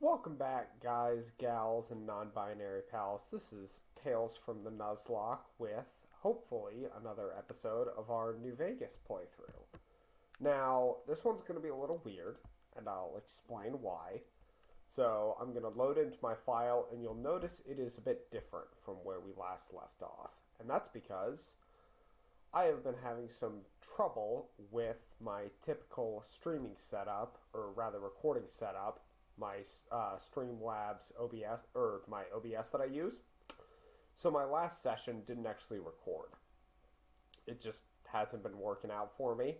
Welcome back, guys, gals, and non-binary pals. This is Tales from the Nuzlocke with, hopefully, another episode of our New Vegas playthrough. Now, this one's going to be a little weird, and I'll explain why. So, I'm going to load into my file, and you'll notice it is a bit different from where we last left off. And that's because I have been having some trouble with my typical streaming setup, or rather recording setup, my Streamlabs OBS, or my OBS that I use. So my last session didn't actually record. It just hasn't been working out for me.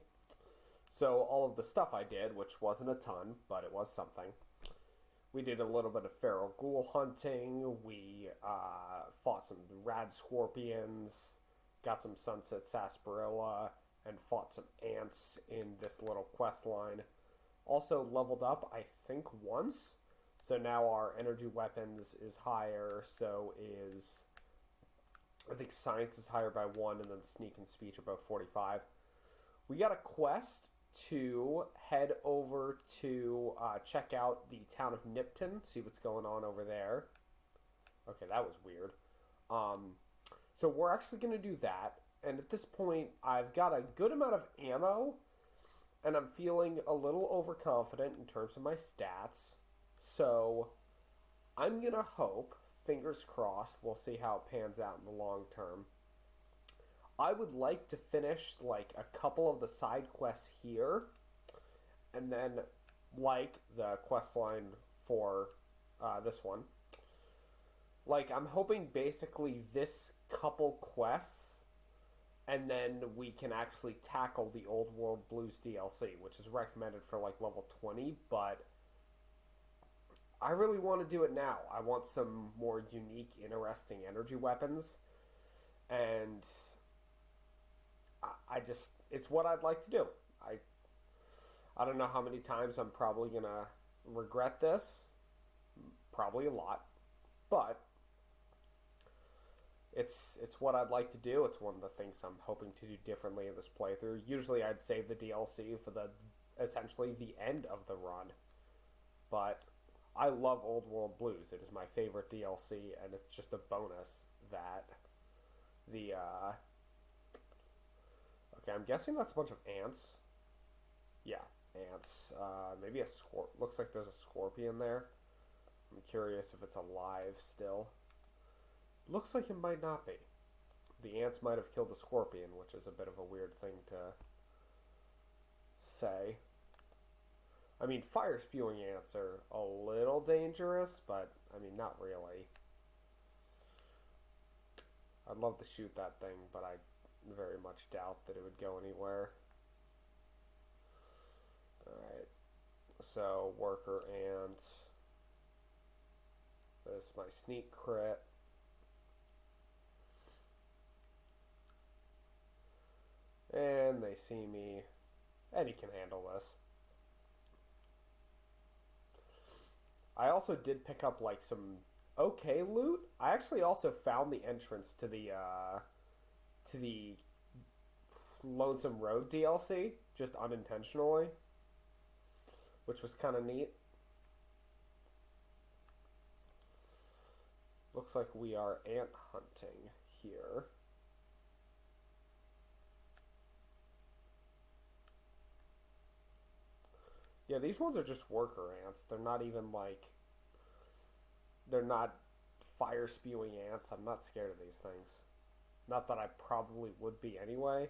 So all of the stuff I did, which wasn't a ton, but it was something. We did a little bit of feral ghoul hunting. We fought some rad scorpions, got some sunset sarsaparilla, and fought some ants in this little quest line. Also leveled up, I think, once. So now our energy weapons is higher, so is... I think science is higher by 1, and then sneak and speech are both 45. We got a quest to head over to check out the town of Nipton, see what's going on over there. Okay, that was weird. So we're actually going to do that, and at this point, I've got a good amount of ammo, and I'm feeling a little overconfident in terms of my stats. So I'm going to hope, fingers crossed, we'll see how it pans out in the long term. I would like to finish like a couple of the side quests here. And then like the quest line for this one. Like I'm hoping basically this couple quests, and then we can actually tackle the Old World Blues DLC, which is recommended for like level 20, but I really want to do it now. I want some more unique, interesting energy weapons, and I just, it's what I'd like to do. I don't know how many times I'm probably going to regret this. Probably a lot. But it's what I'd like to do. It's one of the things I'm hoping to do differently in this playthrough. Usually I'd save the DLC for the essentially the end of the run. But I love Old World Blues. It is my favorite DLC, and it's just a bonus that the okay, I'm guessing that's a bunch of ants. Yeah, ants. Maybe a looks like there's a scorpion there. I'm curious if it's alive still. Looks like it might not be. The ants might have killed the scorpion, which is a bit of a weird thing to say. I mean, fire-spewing ants are a little dangerous, but, I mean, not really. I'd love to shoot that thing, but I very much doubt that it would go anywhere. Alright. So, worker ants. There's my sneak crit. And they see me. Eddie can handle this. I also did pick up like some okay loot. I actually also found the entrance to the Lonesome Road DLC just unintentionally, which was kind of neat. Looks like we are ant hunting here. Yeah, these ones are just worker ants. They're not even like... They're not fire-spewing ants. I'm not scared of these things. Not that I probably would be anyway,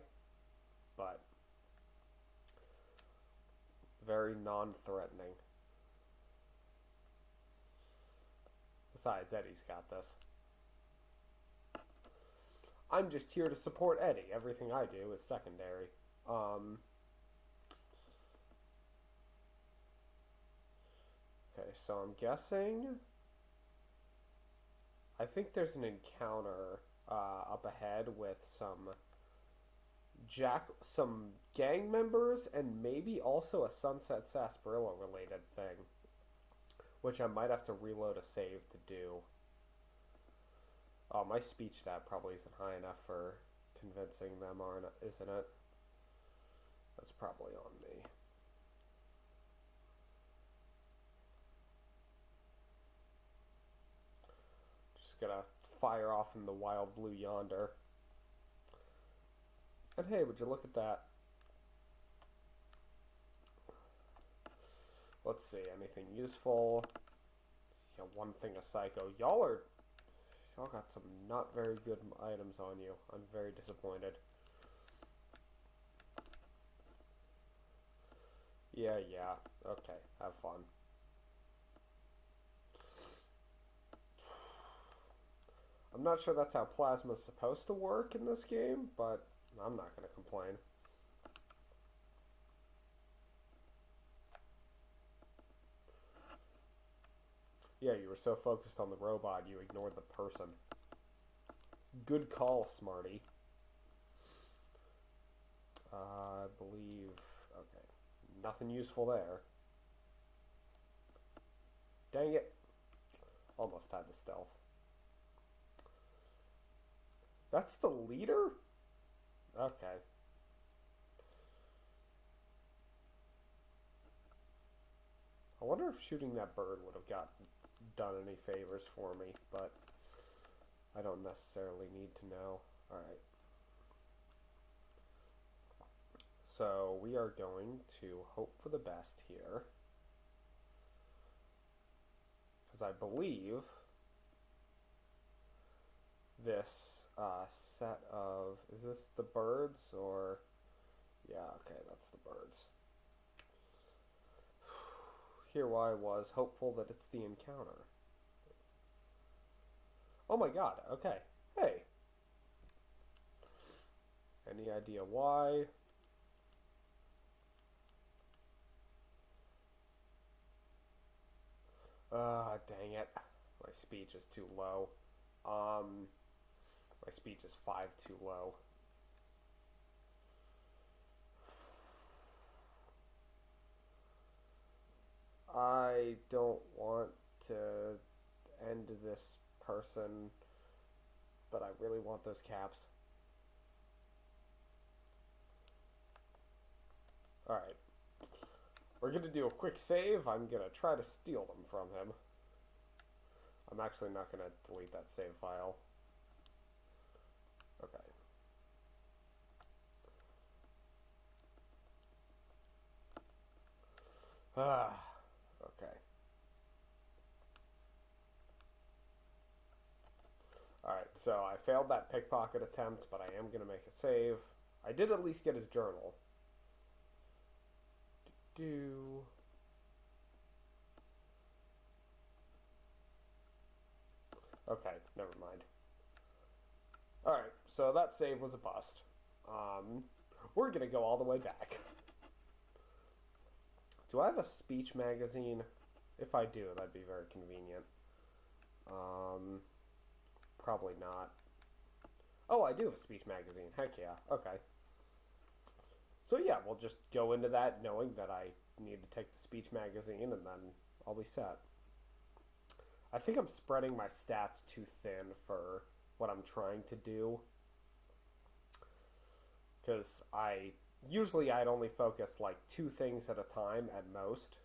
but very non-threatening. Besides, Eddie's got this. I'm just here to support Eddie. Everything I do is secondary. Okay, so I'm guessing... I think there's an encounter up ahead with some gang members and maybe also a sunset sarsaparilla related thing, which I might have to reload a save to do. Oh, my speech stat probably isn't high enough for convincing them, isn't it? That's probably on me. gonna fire off in the wild blue yonder. And hey, would you look at that? Let's see, anything useful? Yeah, one thing a psycho. Y'all got some not very good items on you. I'm very disappointed. Yeah. Okay, have fun. I'm not sure that's how plasma's supposed to work in this game, but I'm not going to complain. Yeah, you were so focused on the robot, you ignored the person. Good call, Smarty. I believe... Okay. Nothing useful there. Dang it. Almost had the stealth. That's the leader? Okay. I wonder if shooting that bird would have done any favors for me, but I don't necessarily need to know. Alright. So we are going to hope for the best here. Because I believe this set of... Is this the birds or... Yeah, okay, that's the birds. Here I was hopeful that it's the encounter. Oh my god, okay. Hey. Any idea why? Dang it. My speech is too low. My speech is 5 too low. I don't want to end this person, but I really want those caps. Alright. We're going to do a quick save. I'm going to try to steal them from him. I'm actually not going to delete that save file. Okay. Okay. Alright, so I failed that pickpocket attempt, but I am going to make a save. I did at least get his journal. Okay, never mind. Alright, so that save was a bust. We're going to go all the way back. Do I have a speech magazine? If I do, that'd be very convenient. Probably not. Oh, I do have a speech magazine. Heck yeah. Okay. So yeah, we'll just go into that knowing that I need to take the speech magazine and then I'll be set. I think I'm spreading my stats too thin for what I'm trying to do. Because I'd only focus like 2 things at a time at most.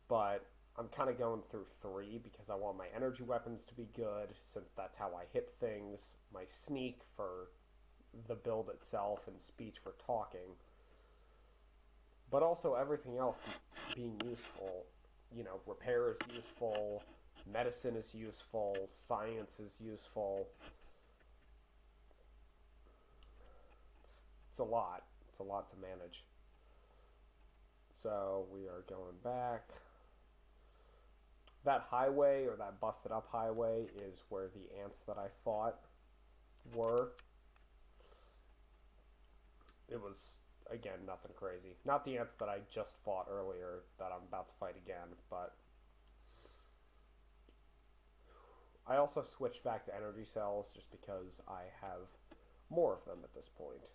But I'm kind of going through 3 because I want my energy weapons to be good, since that's how I hit things. My sneak for the build itself and speech for talking. But also everything else being useful. You know, repair is useful, medicine is useful, science is useful. It's a lot. It's a lot to manage. So we are going back. That highway, or that busted up highway, is where the ants that I fought were. It was, again, nothing crazy. Not the ants that I just fought earlier that I'm about to fight again, but I also switched back to energy cells just because I have more of them at this point.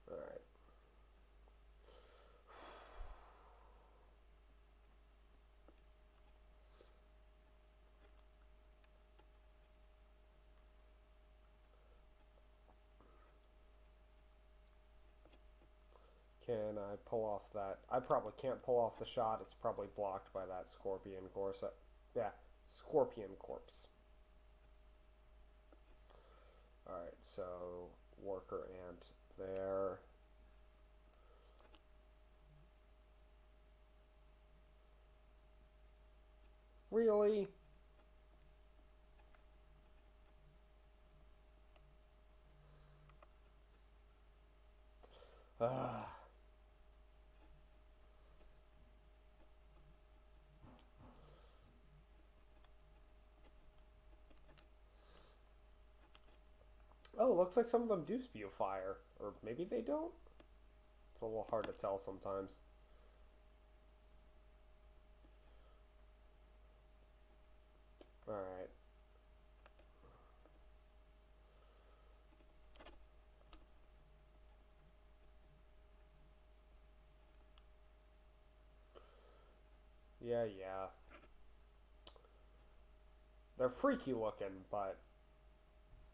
Alright. Can I pull off that? I probably can't pull off the shot. It's probably blocked by that scorpion corset. Yeah, Scorpion corpse. Alright, so worker ant there. Really? Ugh. Oh, looks like some of them do spew fire. Or maybe they don't? It's a little hard to tell sometimes. Alright. Yeah. They're freaky looking, but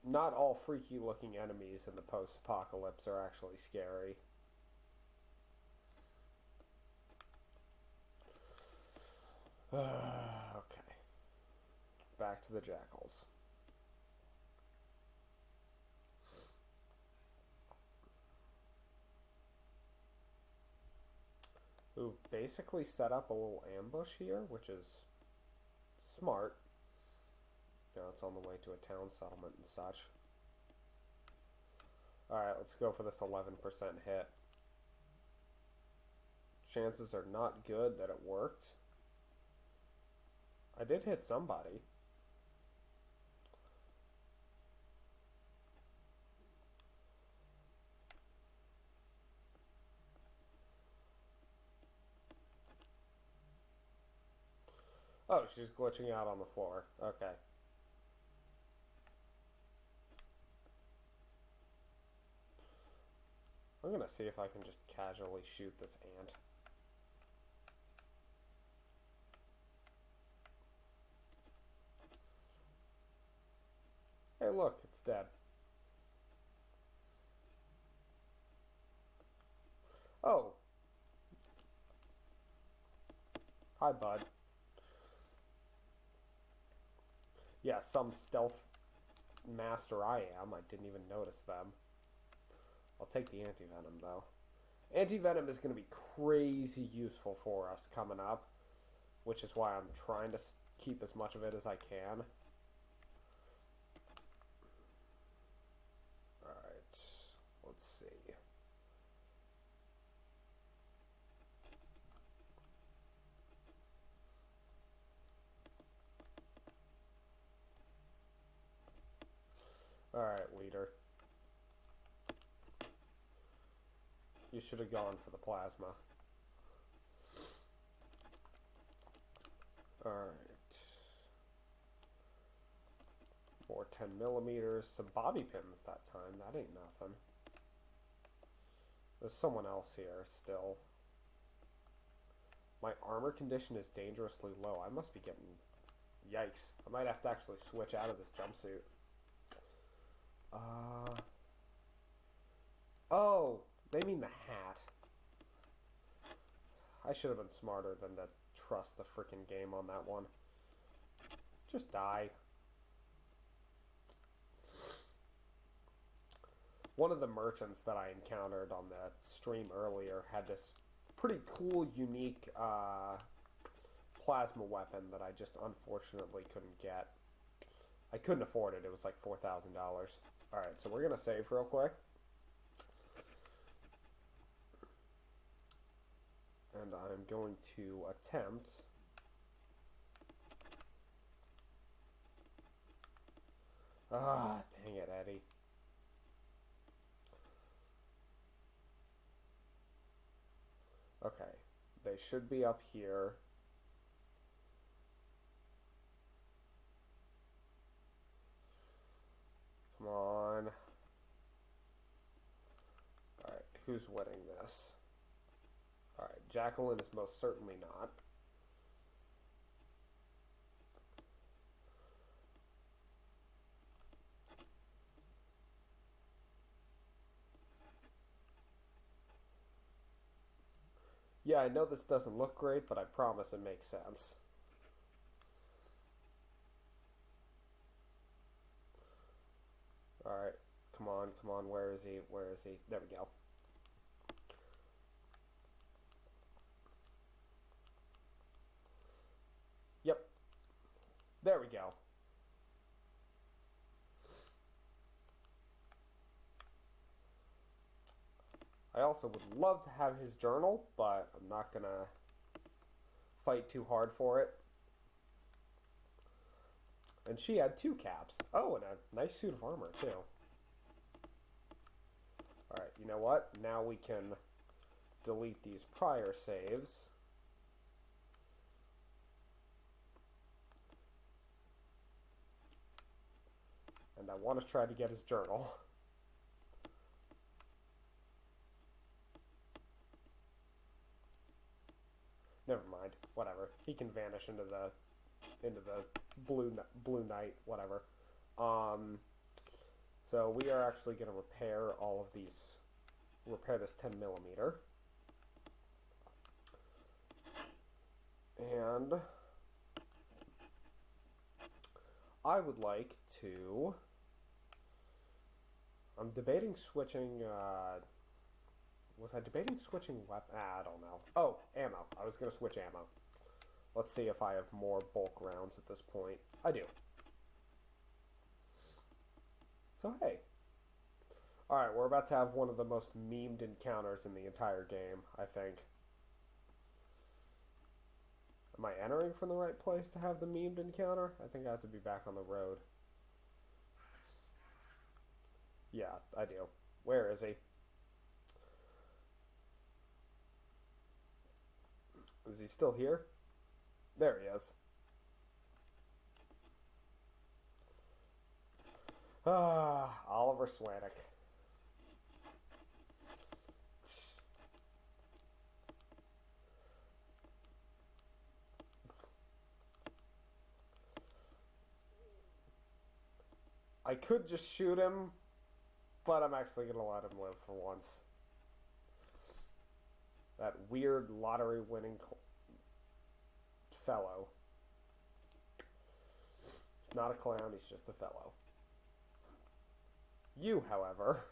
not all freaky looking enemies in the post-apocalypse are actually scary. Okay. Back to the jackals. Who've basically set up a little ambush here, which is smart. You know, it's on the way to a town settlement and such. Alright, let's go for this 11% hit. Chances are not good that it worked. I did hit somebody. Oh, she's glitching out on the floor. Okay. I'm gonna see if I can just casually shoot this ant. Hey, look, it's dead. Oh. Hi, bud. Yeah, some stealth master I am. I didn't even notice them. I'll take the anti-venom, though. Anti-venom is going to be crazy useful for us coming up, which is why I'm trying to keep as much of it as I can. Alright, let's see. Alright, leader. You should have gone for the plasma. Alright. More 10mm. Some bobby pins that time. That ain't nothing. There's someone else here still. My armor condition is dangerously low. I must be getting... Yikes. I might have to actually switch out of this jumpsuit. Oh, they mean the hat. I should have been smarter than to trust the freaking game on that one. Just die. One of the merchants that I encountered on the stream earlier had this pretty cool, unique plasma weapon that I just unfortunately couldn't get. I couldn't afford it. It was like $4,000. Alright, so we're going to save real quick. And I'm going to attempt... Ah, dang it, Eddie. Okay, they should be up here. Come on. Alright, who's winning this? Alright, Jacqueline is most certainly not. Yeah, I know this doesn't look great, but I promise it makes sense. Alright. Come on, come on. Where is he? Where is he? There we go. Yep. There we go. I also would love to have his journal, but I'm not gonna fight too hard for it. And she had 2 caps. Oh, and a nice suit of armor, too. Alright, you know what? Now we can delete these prior saves. And I want to try to get his journal. Never mind. Whatever. He can vanish into the blue night. Whatever. So we are actually going to repair all of these. Repair this 10mm. And I would like to. I'm debating switching. Was I debating switching weapon? I don't know. Oh, ammo. I was going to switch ammo. Let's see if I have more bulk rounds at this point. I do. So, hey. Alright, we're about to have one of the most memed encounters in the entire game, I think. Am I entering from the right place to have the memed encounter? I think I have to be back on the road. Yeah, I do. Where is he? Is he still here? There he is. Ah, Oliver Swanik. I could just shoot him, but I'm actually going to let him live for once. That weird lottery-winning fellow. He's not a clown, he's just a fellow. You, however...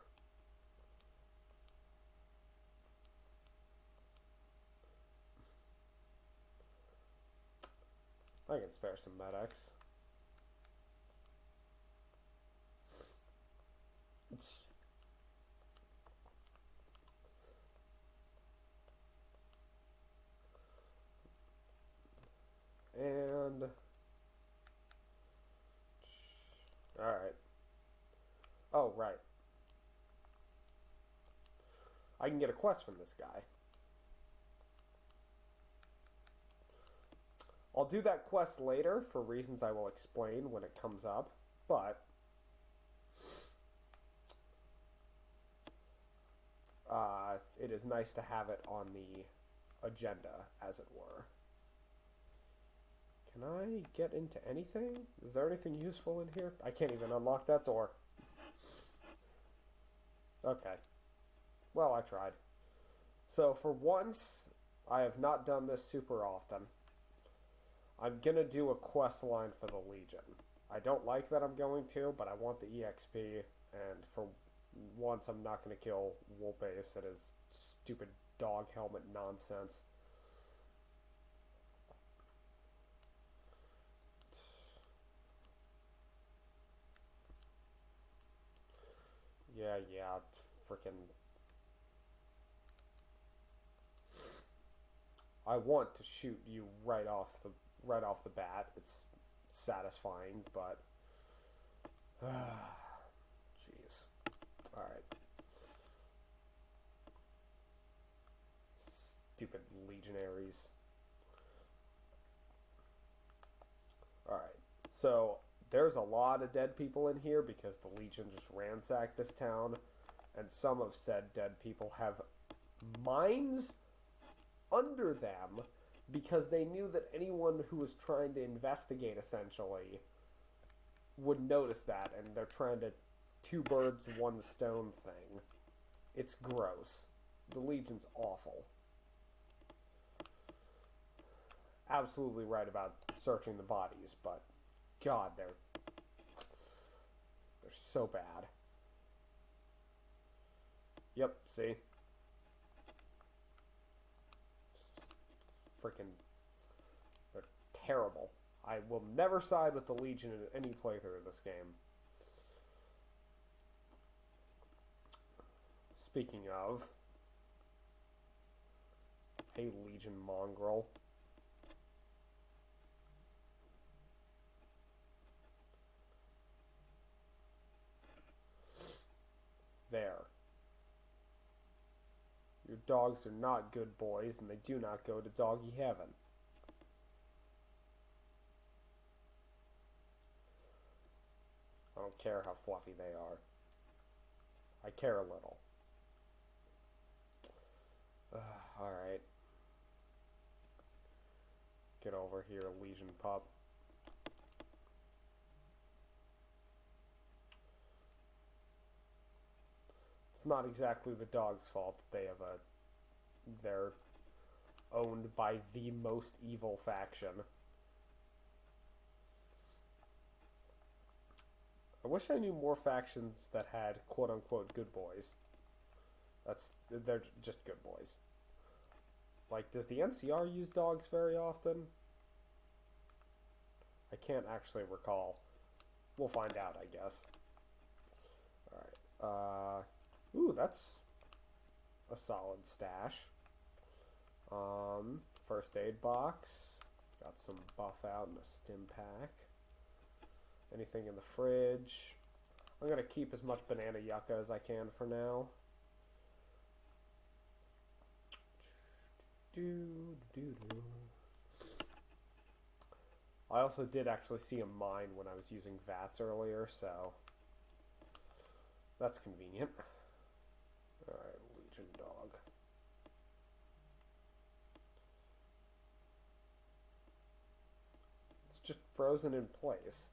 I can spare some medics. And... Alright. Oh, right. I can get a quest from this guy. I'll do that quest later for reasons I will explain when it comes up, but... it is nice to have it on the agenda, as it were. Can I get into anything? Is there anything useful in here? I can't even unlock that door. Okay. Well, I tried. So, for once, I have not done this super often. I'm gonna do a quest line for the Legion. I don't like that I'm going to, but I want the EXP, and for once I'm not gonna kill Woolbase at his stupid dog helmet nonsense. Yeah, freaking... I want to shoot you right off the bat. It's satisfying, but... Jeez. Alright. Stupid legionaries. Alright. So, there's a lot of dead people in here because the Legion just ransacked this town. And some of said dead people have mines under them because they knew that anyone who was trying to investigate, essentially, would notice that, and they're trying to two birds, one stone thing. It's gross. The Legion's awful. Absolutely right about searching the bodies, but God, they're so bad. Yep, see? Freaking... They're terrible. I will never side with the Legion in any playthrough of this game. Speaking of... Hey, Legion mongrel. There. Your dogs are not good boys, and they do not go to doggy heaven. I don't care how fluffy they are. I care a little. Alright. Get over here, Legion pup. It's not exactly the dog's fault that they have they're owned by the most evil faction. I wish I knew more factions that had quote-unquote good boys. They're just good boys. Like, does the NCR use dogs very often? I can't actually recall. We'll find out, I guess. Alright. Ooh, that's a solid stash. First aid box. Got some buff out and a stim pack. Anything in the fridge. I'm going to keep as much banana yucca as I can for now. I also did actually see a mine when I was using VATS earlier, so that's convenient. Alright, Legion dog. It's just frozen in place.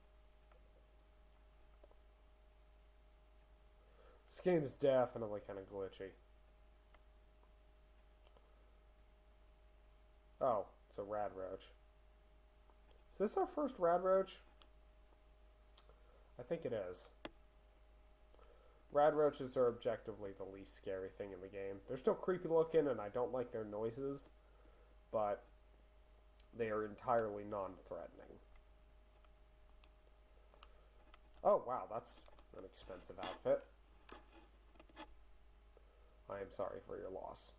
This game is definitely kind of glitchy. Oh, it's a rad roach. Is this our first rad roach? I think it is. Rad roaches are objectively the least scary thing in the game. They're still creepy looking and I don't like their noises, but they are entirely non-threatening. Oh wow, that's an expensive outfit. I am sorry for your loss.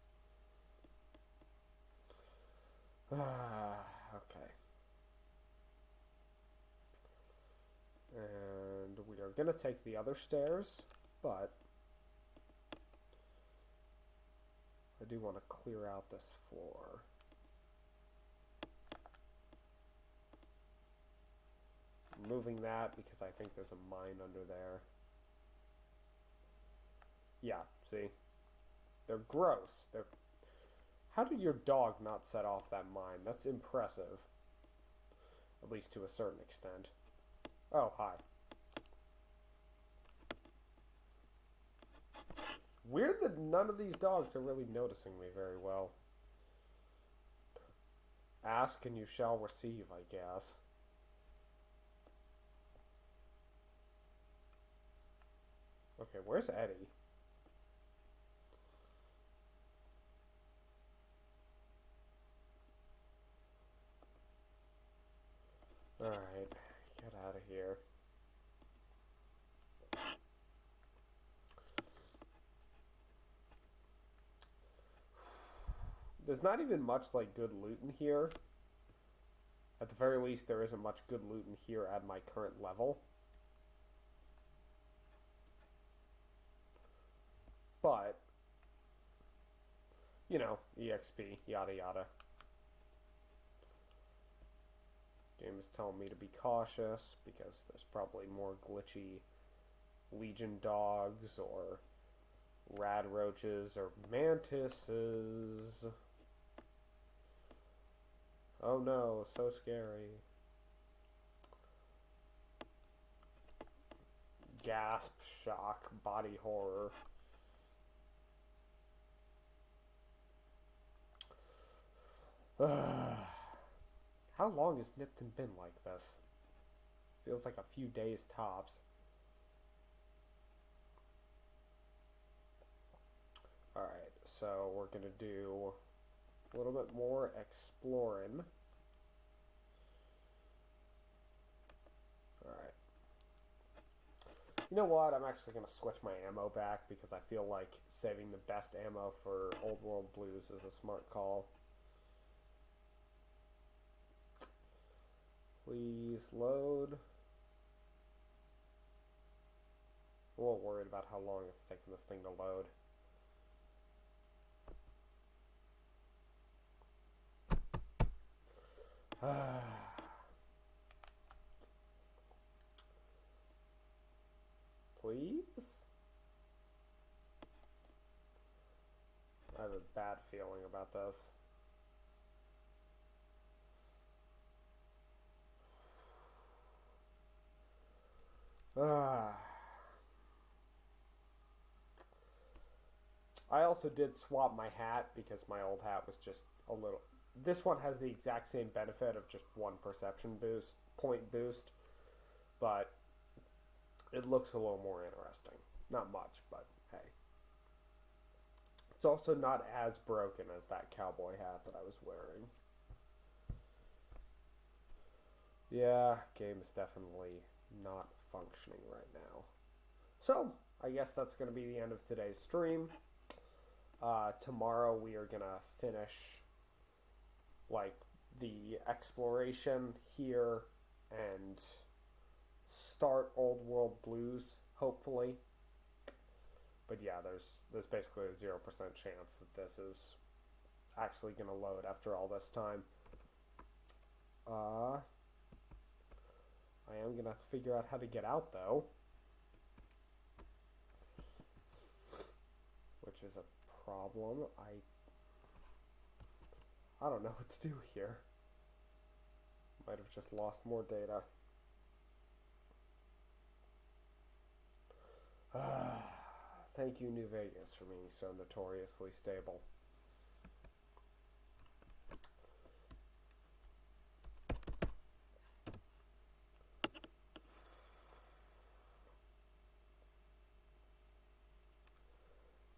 Okay. And we are going to take the other stairs, but I do want to clear out this floor. I'm moving that because I think there's a mine under there. Yeah, see? They're gross. How did your dog not set off that mine? That's impressive. At least to a certain extent. Oh, hi. Weird that none of these dogs are really noticing me very well. Ask and you shall receive, I guess. Okay, where's Eddie? Alright, get out of here. There's not even much, like, good loot in here. At the very least, there isn't much good loot in here at my current level. But, you know, EXP, yada yada. Game is telling me to be cautious because there's probably more glitchy Legion dogs or rad roaches or mantises. Oh no, so scary. Gasp, shock, body horror. How long has Nipton been like this? Feels like a few days tops. so we're going to do a little bit more exploring. Alright. You know what? I'm actually going to switch my ammo back because I feel like saving the best ammo for Old World Blues is a smart call. Please load. I'm a little worried about how long it's taking this thing to load. Please? I have a bad feeling about this. I also did swap my hat because my old hat was just a little... This one has the exact same benefit of just one perception boost, point boost, but it looks a little more interesting. Not much, but hey. It's also not as broken as that cowboy hat that I was wearing. Yeah, game is definitely not functioning right now. So, I guess that's going to be the end of today's stream. Tomorrow we are going to finish like the exploration here and start Old World Blues, hopefully. But yeah, there's basically a 0% chance that this is actually going to load after all this time. I am going to have to figure out how to get out, though. Which is a problem. I don't know what to do here. Might have just lost more data. Thank you, New Vegas, for being so notoriously stable.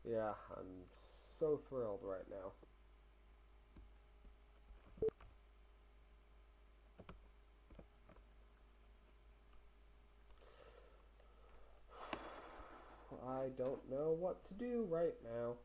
Yeah, I'm so thrilled right now. I don't know what to do right now.